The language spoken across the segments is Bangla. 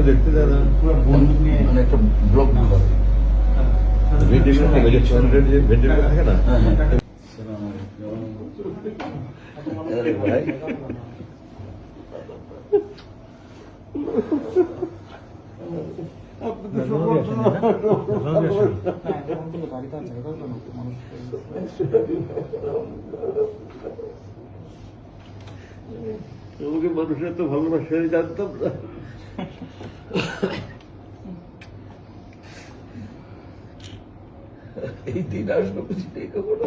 দেখতে দেয় না, মানে একটা ব্লক ব্লক ভেন্টিলেশন থাকে না। ভাই তোমাকে মানুষের তো ভালোবাসে জানতাম না। এই দিন আসবে বুঝিটাই কখনো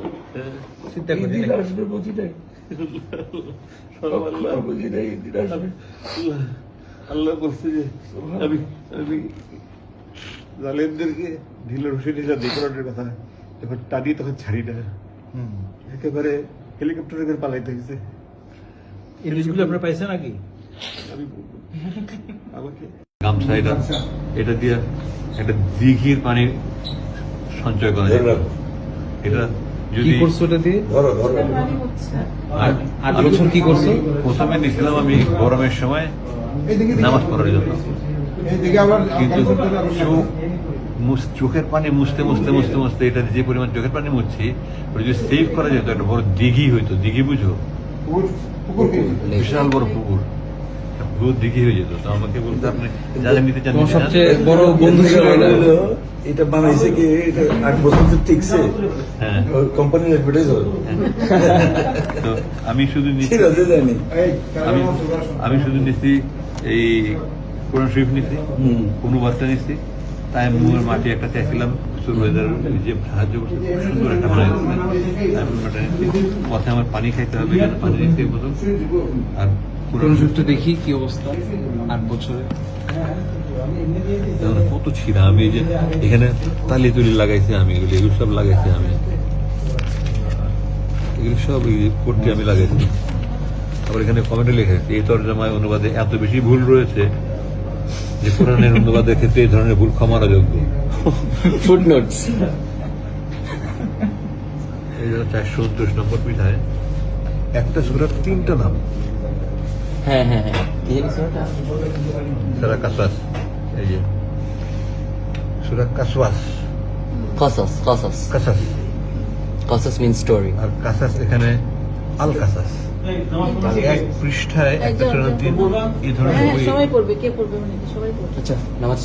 চিন্তা এই করি দিন নাই। আসবে বুঝিটাই বুঝিটাই এই দিন আসবে। আল্লাহ বলছে যে আমি আমি জালেমদেরকে ঢিলে রসে ঢিলা দেখানোর কথা যখন টানি তখন ছাড়ি না, একেবারে হেলিকপ্টারে করে পালাইতে হয়েছে। এই নিউজগুলো আপনারা পাইছেন নাকি? আমি আমাকে গামছা এটা দিয়ে একটা দিঘির পানি সঞ্চয় করা যায়। এটা কি যদি করছো এটা দিয়ে? ধরো ধরো আর 8 বছর কি করছো? প্রথমে নিয়েছিলাম আমি গরমের সময় নামাজ পড়ার জন্য, কিন্তু চোখের পানি মুছতে মুছতে মুছতে মুছতে এটা যে পরিমাণ চোখের পানি মুছছি ওটা যদি সেভ করা যেত একটা বড় দিঘি হইতো, দিঘি বুঝো, বিশাল বড় পুকুর, পুরো দিঘি হয়ে যেত। তো আমাকে বলতে আপনি যাদের নিতে চান তোমার নিতে চান। সবচেয়ে বড় বন্ধু ছিল এটা? এটা বানাইছে কি এটা 8 বছর যে টিকছে হ্যাঁ, কোম্পানির অ্যাডভার্টাইজ তো আমি শুধু নিচ্ছি, জানি আমি শুধু নিচ্ছি এই কোরআন শরীফ নিচ্ছি, অনুবাদটা নিচ্ছি, তাই মুয়ের মাটি একটা চাইছিলাম সুরওয়েদার যে সাহায্য করছে, খুব সুন্দর একটা বানাই দিচ্ছে। পথে আমার পানি খাইতে হবে, এখানে পানি নিচ্ছি প্রথম। আর কোরআন শরীফটা দেখি কি অবস্থা 8 বছরে। দেখুন কত ছিঁড়া, আমি এই যে এখানে তালি তুলি লাগাইছি, আমি এগুলো সব লাগাইছি, আমি এগুলো সব করতে আমি লাগাইছি। আবার এখানে কমেন্টে লেখা আছে এই তর্জমায় অনুবাদে এত বেশি ভুল রয়েছে যে কোরআনের অনুবাদের ক্ষেত্রে এই ধরনের ভুল ক্ষমার যোগ্য। ফুটনোটস। এই জন্য 429 নম্বর পৃষ্ঠায় একটা সূরার 3টা নাম, হ্যাঁ হ্যাঁ হ্যাঁ, কি জানি সূরাটা? সূরা কাসাস, এই যে সূরা কাসওয়াস, Qasas, qasas. কাসাস, Qasas means story. আর কাসাস এখানে আল কাসাস। আর এক পৃষ্ঠায় একটা সূরার 3 এই ধরনের বই সবাই পড়বে, কে পড়বে মানে সবাই পড়বে। আচ্ছা, নামাজ